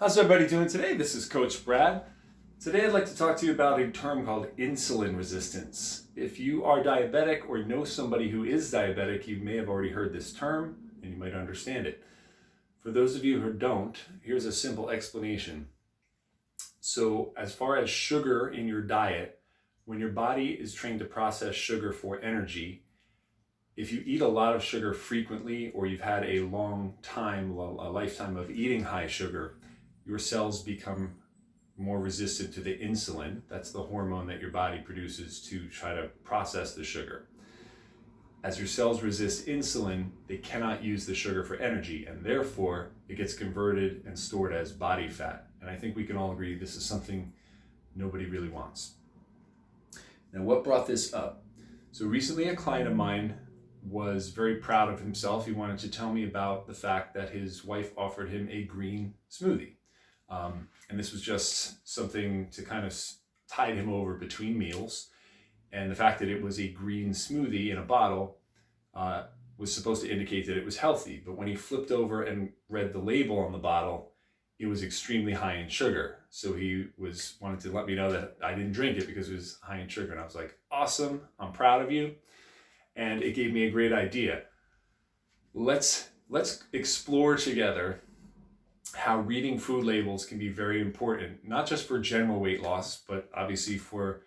How's everybody doing today? This is Coach Brad. Today I'd like to talk to you about a term called insulin resistance. If you are diabetic or know somebody who is diabetic, you may have already heard this term and you might understand it. For those of you who don't, here's a simple explanation. So as far as sugar in your diet, when your body is trained to process sugar for energy, if you eat a lot of sugar frequently or you've had a long time, a lifetime of eating high sugar, your cells become more resistant to the insulin. That's the hormone that your body produces to try to process the sugar. As your cells resist insulin, they cannot use the sugar for energy, and therefore it gets converted and stored as body fat. And I think we can all agree this is something nobody really wants. Now, what brought this up? So recently a client of mine was very proud of himself. He wanted to tell me about the fact that his wife offered him a green smoothie. And this was just something to kind of tide him over between meals. And the fact that it was a green smoothie in a bottle was supposed to indicate that it was healthy. But when he flipped over and read the label on the bottle, it was extremely high in sugar. So he wanted to let me know that I didn't drink it because it was high in sugar. And I was like, awesome, I'm proud of you. And it gave me a great idea. Let's explore together how reading food labels can be very important, not just for general weight loss, but obviously for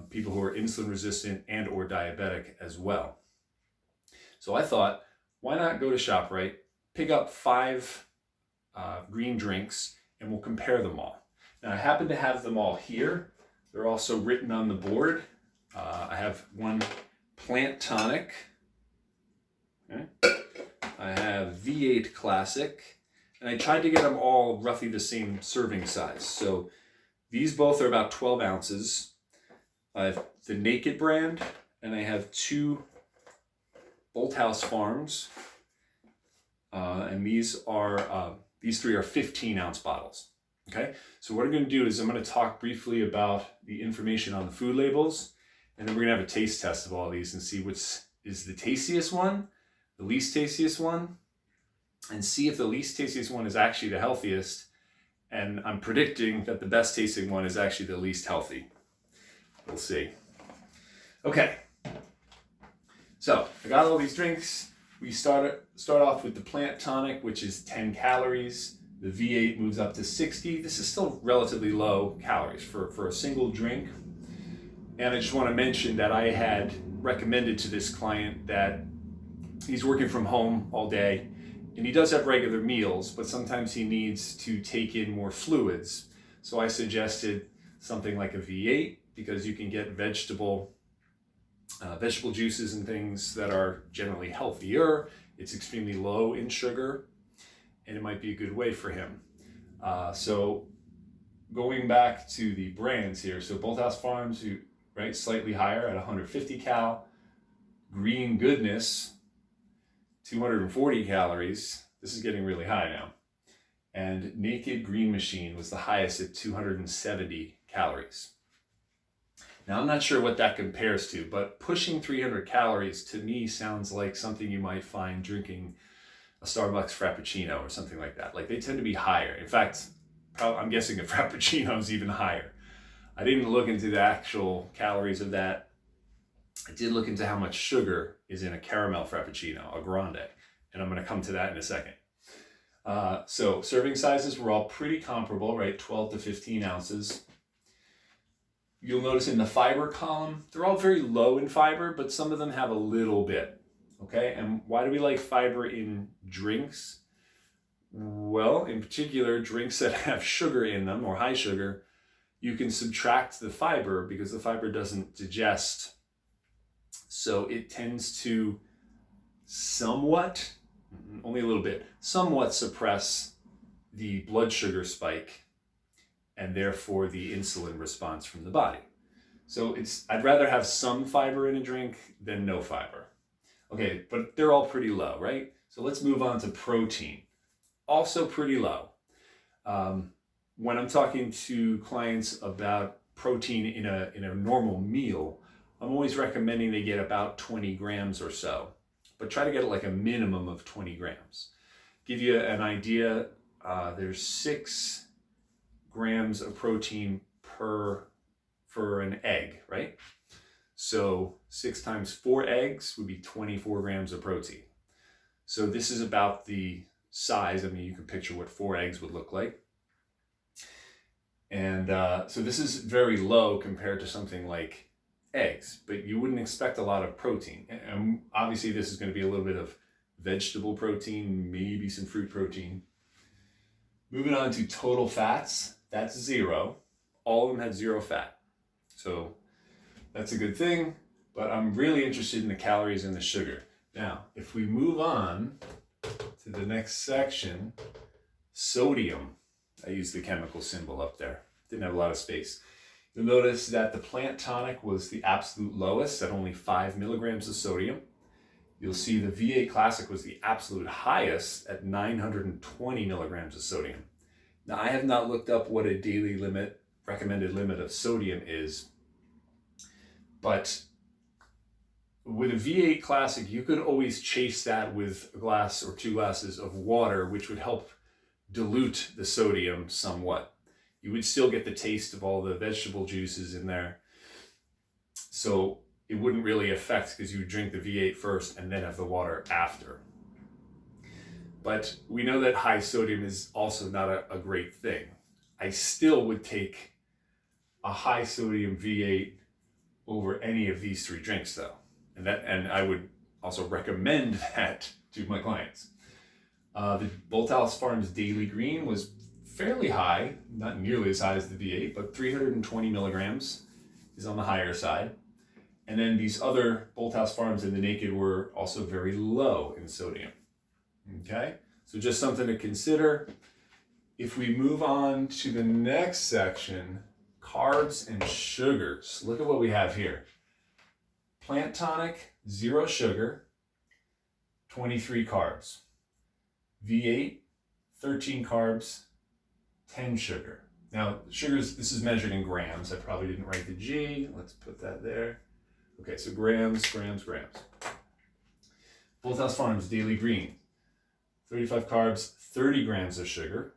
people who are insulin resistant and or diabetic as well. So I thought, why not go to ShopRite, pick up 5 green drinks, and we'll compare them all. Now I happen to have them all here. They're also written on the board. I have one plant tonic. Okay. I have V8 Classic. And I tried to get them all roughly the same serving size. So these both are about 12 ounces. I have the Naked brand, and I have 2 Bolthouse Farms. And these 3 are 15 ounce bottles. Okay, so what I'm going to do is I'm going to talk briefly about the information on the food labels, and then we're going to have a taste test of all these and see which is the tastiest one, the least tastiest one, and see if the least tastiest one is actually the healthiest. And I'm predicting that the best tasting one is actually the least healthy. We'll see. Okay, so I got all these drinks. We start off with the plant tonic, which is 10 calories. The V8 moves up to 60. This is still relatively low calories for a single drink. And I just want to mention that I had recommended to this client that he's working from home all day, and he does have regular meals, but sometimes he needs to take in more fluids. So I suggested something like a V8 because you can get vegetable juices and things that are generally healthier. It's extremely low in sugar, and it might be a good way for him. So going back to the brands here, so Bolthouse Farms, right, slightly higher at 150 cal. Green Goodness, 240 calories. This is getting really high now. And Naked Green Machine was the highest at 270 calories. Now I'm not sure what that compares to, but pushing 300 calories to me sounds like something you might find drinking a Starbucks Frappuccino or something like that. Like, they tend to be higher. In fact, I'm guessing a Frappuccino is even higher. I didn't look into the actual calories of that. I did look into how much sugar is in a caramel Frappuccino, a grande, and I'm going to come to that in a second. So serving sizes were all pretty comparable, right? 12 to 15 ounces. You'll notice in the fiber column, they're all very low in fiber, but some of them have a little bit, okay? And why do we like fiber in drinks? Well, in particular, drinks that have sugar in them or high sugar, you can subtract the fiber because the fiber doesn't digest. So it tends to somewhat, only a little bit, somewhat suppress the blood sugar spike and therefore the insulin response from the body. So I'd rather have some fiber in a drink than no fiber. Okay, but they're all pretty low, right? So let's move on to protein. Also pretty low. When I'm talking to clients about protein in a normal meal, I'm always recommending they get about 20 grams or so, but try to get like a minimum of 20 grams. Give you an idea, there's 6 grams of protein for an egg, right? So 6 times 4 eggs would be 24 grams of protein. So this is about the size. I mean, you can picture what 4 eggs would look like. And so this is very low compared to something like eggs, but you wouldn't expect a lot of protein. And obviously this is going to be a little bit of vegetable protein, maybe some fruit protein. Moving on to total fats, that's 0. All of them had 0 fat. So that's a good thing, but I'm really interested in the calories and the sugar. Now, if we move on to the next section, sodium. I used the chemical symbol up there. Didn't have a lot of space. You'll notice that the plant tonic was the absolute lowest at only 5 milligrams of sodium. You'll see the V8 Classic was the absolute highest at 920 milligrams of sodium. Now, I have not looked up what a daily limit, recommended limit of sodium is, but with a V8 Classic, you could always chase that with a glass or 2 glasses of water, which would help dilute the sodium somewhat. You would still get the taste of all the vegetable juices in there. So it wouldn't really affect, because you would drink the V8 first and then have the water after. But we know that high sodium is also not a great thing. I still would take a high sodium V8 over any of these 3 drinks though. And I would also recommend that to my clients. The Bolthouse Farms Daily Green was fairly high, not nearly as high as the V8, but 320 milligrams is on the higher side. And then these other Bolthouse Farms and the Naked were also very low in sodium. Okay, so just something to consider. If we move on to the next section, carbs and sugars. Look at what we have here. Plant tonic, 0 sugar, 23 carbs. V8, 13 carbs, 10 sugar. Now, sugars, this is measured in grams. I probably didn't write the G. Let's put that there. Okay, so grams. Bolthouse Farms Daily Green, 35 carbs, 30 grams of sugar.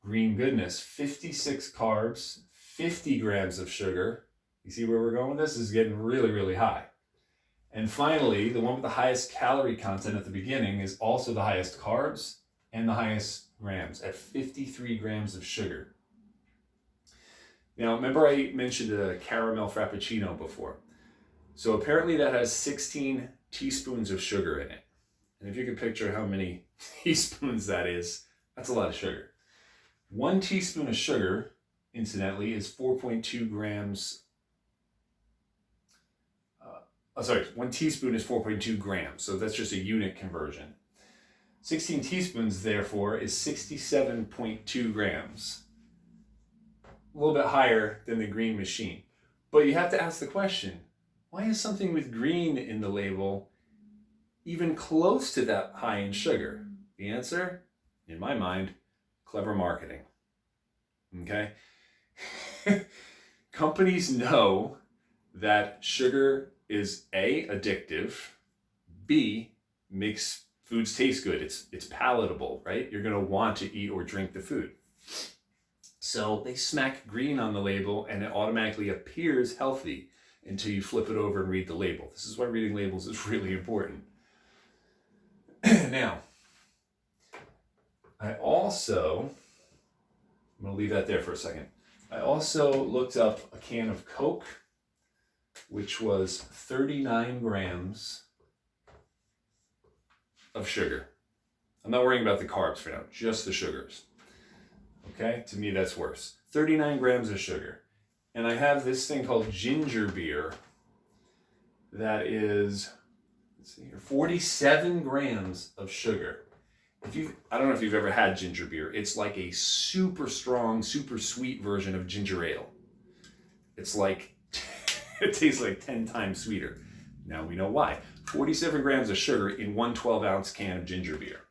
Green Goodness, 56 carbs, 50 grams of sugar. You see where we're going with this? This is getting really, really high. And finally, the one with the highest calorie content at the beginning is also the highest carbs and the highest grams at 53 grams of sugar. Now, remember I mentioned a caramel frappuccino before. So apparently that has 16 teaspoons of sugar in it. And if you can picture how many teaspoons that is, that's a lot of sugar. 1 teaspoon of sugar, incidentally, is 4.2 grams. 1 teaspoon is 4.2 grams. So that's just a unit conversion. 16 teaspoons, therefore, is 67.2 grams. A little bit higher than the green machine. But you have to ask the question, why is something with green in the label even close to that high in sugar? The answer, in my mind, clever marketing. Okay? Companies know that sugar is A, addictive, B, makes foods taste good. It's palatable, right? You're going to want to eat or drink the food. So they smack green on the label and it automatically appears healthy until you flip it over and read the label. This is why reading labels is really important. Now, I'm going to leave that there for a second. I also looked up a can of Coke, which was 39 grams of sugar. I'm not worrying about the carbs for now, just the sugars. Okay, to me that's worse. 39 grams of sugar. And I have this thing called ginger beer that is, let's see here, 47 grams of sugar. I don't know if you've ever had ginger beer. It's like a super strong, super sweet version of ginger ale. It's like, it tastes like 10 times sweeter. Now we know why. 47 grams of sugar in 1 12-ounce can of ginger beer.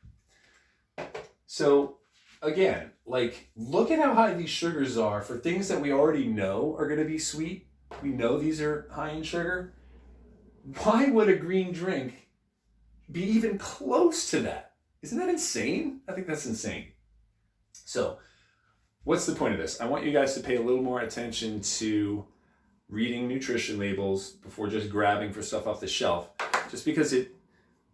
So again, like, look at how high these sugars are for things that we already know are going to be sweet. We know these are high in sugar. Why would a green drink be even close to that? Isn't that insane? I think that's insane. So what's the point of this? I want you guys to pay a little more attention to reading nutrition labels before just grabbing for stuff off the shelf. Just because it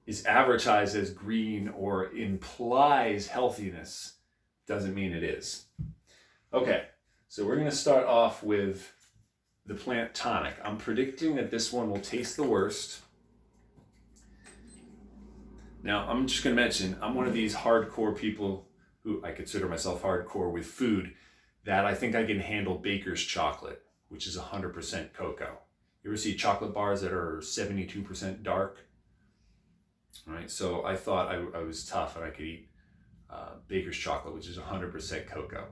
is advertised as green or implies healthiness doesn't mean it is. Okay, so we're gonna start off with the plant tonic. I'm predicting that this one will taste the worst. Now, I'm just gonna mention, I'm one of these hardcore people who I consider myself hardcore with food, that I think I can handle Baker's chocolate, which is 100% cocoa. You ever see chocolate bars that are 72% dark? All right, so I thought I was tough and I could eat Baker's chocolate, which is 100% cocoa.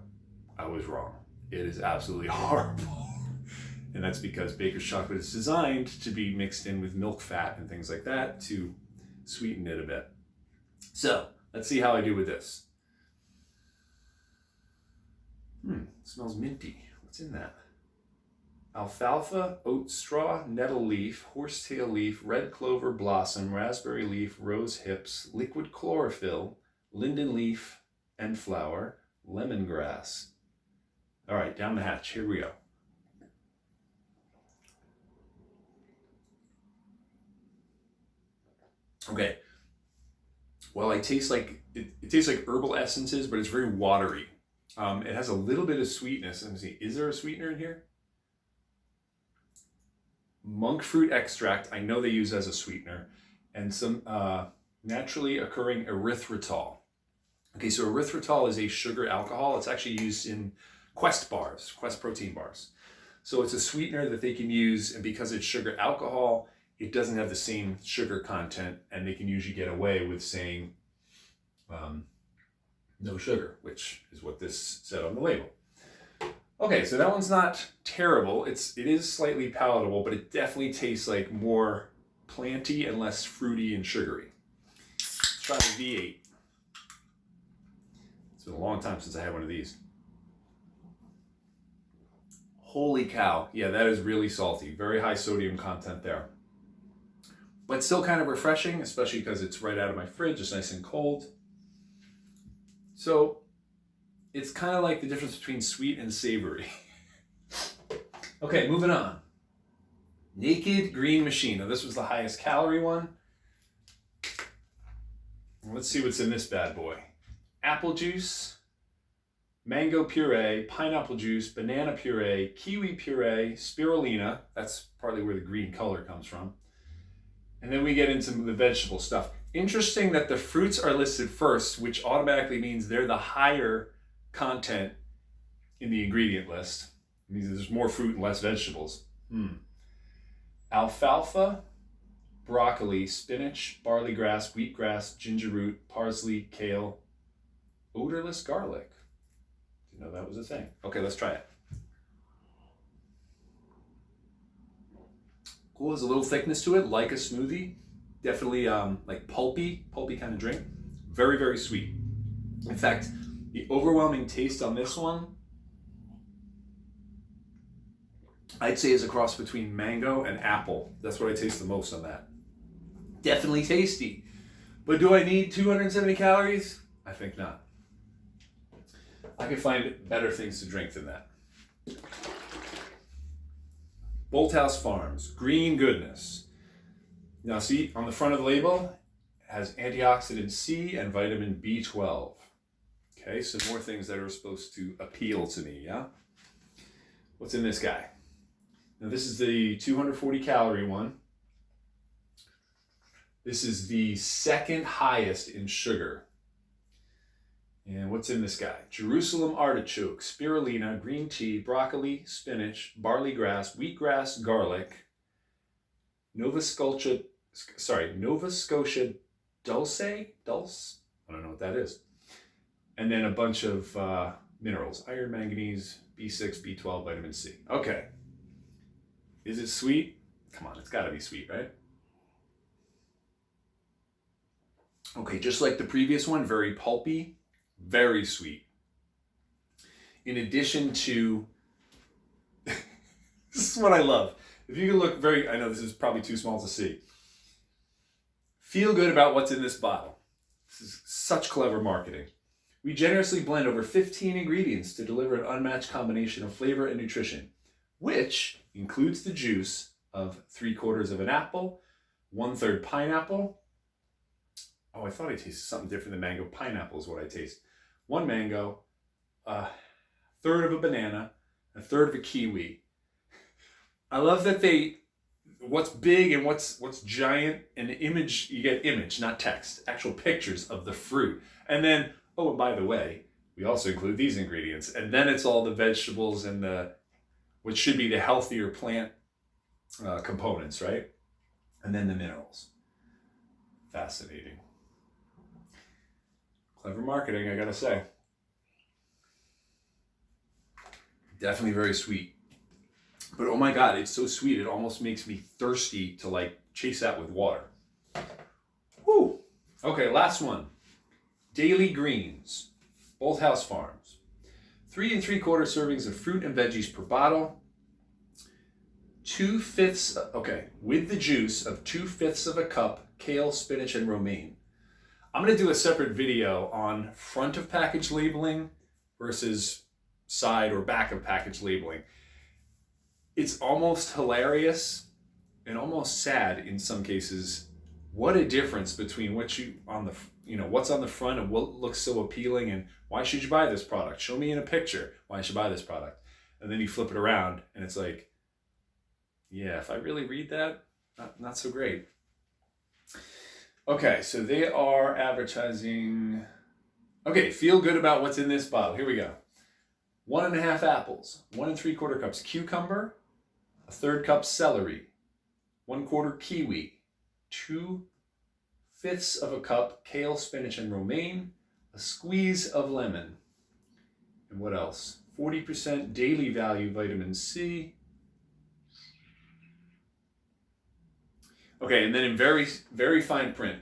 I was wrong. It is absolutely horrible. And that's because Baker's chocolate is designed to be mixed in with milk fat and things like that to sweeten it a bit. So let's see how I do with this. Smells minty. What's in that? Alfalfa, oat straw, nettle leaf, horsetail leaf, red clover blossom, raspberry leaf, rose hips, liquid chlorophyll, linden leaf and flower, lemongrass. All right, down the hatch. Here we go. Okay. Well, it tastes like herbal essences, but it's very watery. It has a little bit of sweetness. Let me see. Is there a sweetener in here? Monk fruit extract. I know they use as a sweetener, and some naturally occurring erythritol. Okay, so erythritol is a sugar alcohol. It's actually used in Quest bars, Quest protein bars. So it's a sweetener that they can use, and because it's sugar alcohol, it doesn't have the same sugar content, and they can usually get away with saying no sugar, which is what this said on the label. Okay, so that one's not terrible. It is slightly palatable, but it definitely tastes like more planty and less fruity and sugary. Let's try the V8. It's been a long time since I had one of these. Holy cow. Yeah, that is really salty. Very high sodium content there. But still kind of refreshing, especially because it's right out of my fridge. It's nice and cold. So it's kind of like the difference between sweet and savory. Okay, moving on. Naked Green Machine. Now this was the highest calorie one. Let's see what's in this bad boy. Apple juice, mango puree, pineapple juice, banana puree, kiwi puree, spirulina. That's partly where the green color comes from. And then we get into the vegetable stuff. Interesting that the fruits are listed first, which automatically means they're the higher content in the ingredient list. It means there's more fruit and less vegetables. Alfalfa, broccoli, spinach, barley grass, wheatgrass, ginger root, parsley, kale, odorless garlic. Didn't know that was a thing. Okay, let's try it. Cool, there's a little thickness to it, like a smoothie. Definitely like pulpy kind of drink. Very, very sweet. In fact, the overwhelming taste on this one, I'd say is a cross between mango and apple. That's what I taste the most on that. Definitely tasty. But do I need 270 calories? I think not. I can find better things to drink than that. Bolthouse Farms, green goodness. Now see, on the front of the label, it has antioxidant C and vitamin B12. Okay, some more things that are supposed to appeal to me, yeah? What's in this guy? Now this is the 240 calorie one. This is the second highest in sugar. And what's in this guy? Jerusalem artichoke, spirulina, green tea, broccoli, spinach, barley grass, wheatgrass, garlic, Nova Scotia dulce? I don't know what that is. And then a bunch of minerals, iron, manganese, B6, B12, vitamin C. Okay. Is it sweet? Come on, it's gotta be sweet, right? Okay, just like the previous one, very pulpy, very sweet. In addition to, this is what I love. If you can look I know this is probably too small to see. Feel good about what's in this bottle. This is such clever marketing. We generously blend over 15 ingredients to deliver an unmatched combination of flavor and nutrition, which includes the juice of 3/4 of an apple, 1/3 pineapple. Oh, I thought I tasted something different than mango. Pineapple is what I taste. 1 mango, 1/3 of a banana, 1/3 of a kiwi. I love that what's big and what's giant, and image, you get image, not text, actual pictures of the fruit. And then, oh, and by the way, we also include these ingredients. And then it's all the vegetables and what should be the healthier plant components, right? And then the minerals. Fascinating. Clever marketing, I gotta say. Definitely very sweet. But oh my God, it's so sweet, it almost makes me thirsty to like chase that with water. Woo! Okay, last one. Daily Greens, Old House Farms. 3 3/4 servings of fruit and veggies per bottle. 2/5, with the juice of 2/5 of a cup, kale, spinach, and romaine. I'm gonna do a separate video on front of package labeling versus side or back of package labeling. It's almost hilarious and almost sad in some cases. What a difference between what's on the front and what looks so appealing, and why should you buy this product? Show me in a picture why I should buy this product. And then you flip it around and it's like, yeah, if I really read that, not so great. Okay, so they are advertising. Okay, feel good about what's in this bottle. Here we go. 1.5 apples, 1 3/4 cups cucumber, 1/3 cup celery, 1/4 kiwi, 2/5 of a cup kale, spinach, and romaine, a squeeze of lemon. And what else? 40% daily value vitamin C. Okay, and then in very, very fine print,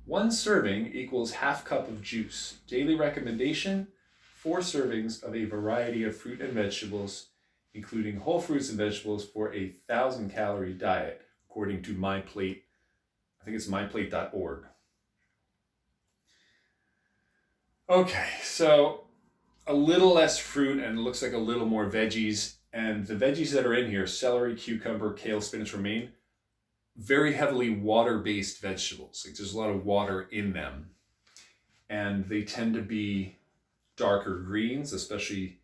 1 serving equals 1/2 cup of juice. Daily recommendation, 4 servings of a variety of fruit and vegetables, including whole fruits and vegetables for a 1,000-calorie diet, according to MyPlate. I think it's myplate.org. Okay, so a little less fruit and looks like a little more veggies. And the veggies that are in here, celery, cucumber, kale, spinach, romaine, very heavily water-based vegetables. Like there's a lot of water in them. And they tend to be darker greens, especially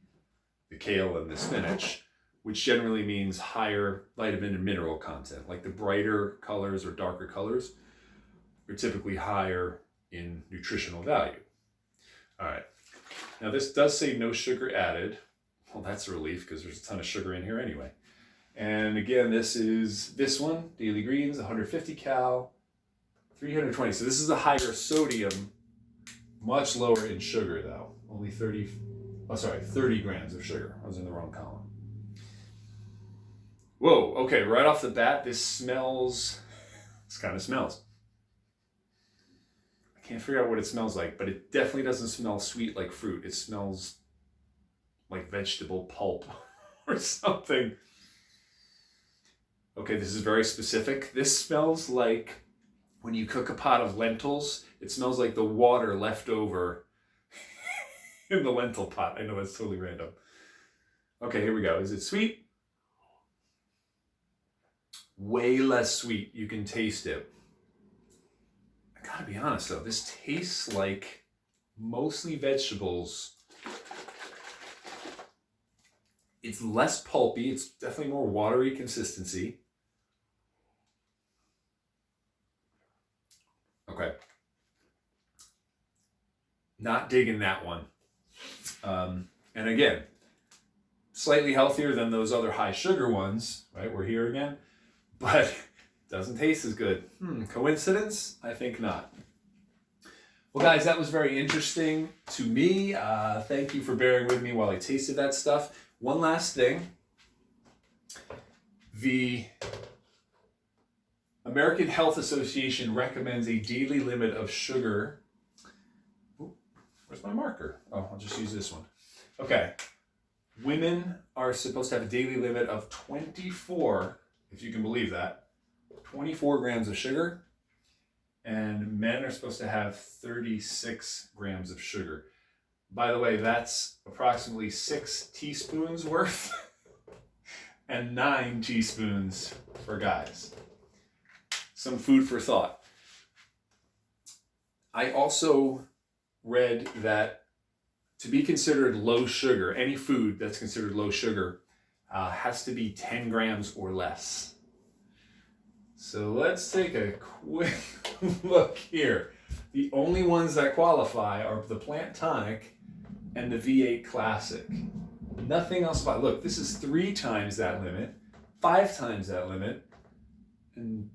the kale and the spinach, which generally means higher vitamin and mineral content. Like the brighter colors or darker colors are typically higher in nutritional value. All right. Now this does say no sugar added. Well, that's a relief because there's a ton of sugar in here anyway. And again, this one, Daily Greens, 150 cal, 320. So this is a higher sodium, much lower in sugar though. Only 30 grams of sugar. I was in the wrong column. Whoa, okay, right off the bat, this kind of smells. I can't figure out what it smells like, but it definitely doesn't smell sweet like fruit. It smells like vegetable pulp or something. Okay, this is very specific. This smells like when you cook a pot of lentils, it smells like the water left over in the lentil pot. I know it's totally random. Okay, here we go. Is it sweet? Way less sweet. You can taste it. I gotta be honest though, this tastes like mostly vegetables. It's less pulpy. It's definitely more watery consistency. Okay. Not digging that one. And again, slightly healthier than those other high sugar ones, right? We're here again, but doesn't taste as good. Coincidence? I think not. Well, guys, that was very interesting to me. Thank you for bearing with me while I tasted that stuff. One last thing. The American Health Association recommends a daily limit of sugar. Ooh, where's my marker? Oh, I'll just use this one. Okay. Women are supposed to have a daily limit of 24, if you can believe that, 24 grams of sugar. And men are supposed to have 36 grams of sugar. By the way, that's approximately 6 teaspoons worth and 9 teaspoons for guys. Some food for thought. I also read that to be considered low sugar, any food that's considered low sugar has to be 10 grams or less. So let's take a quick look here. The only ones that qualify are the Plant Tonic and the V8 Classic. Nothing else about. Look, this is 3 times that limit, 5 times that limit, and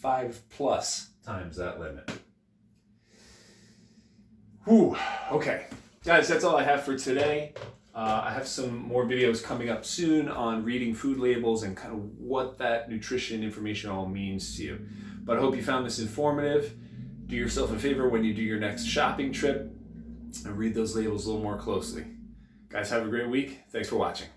5+ times that limit. Whew. Okay, guys, that's all I have for today. I have some more videos coming up soon on reading food labels and kind of what that nutrition information all means to you. But I hope you found this informative. Do yourself a favor when you do your next shopping trip and read those labels a little more closely. Guys, have a great week. Thanks for watching.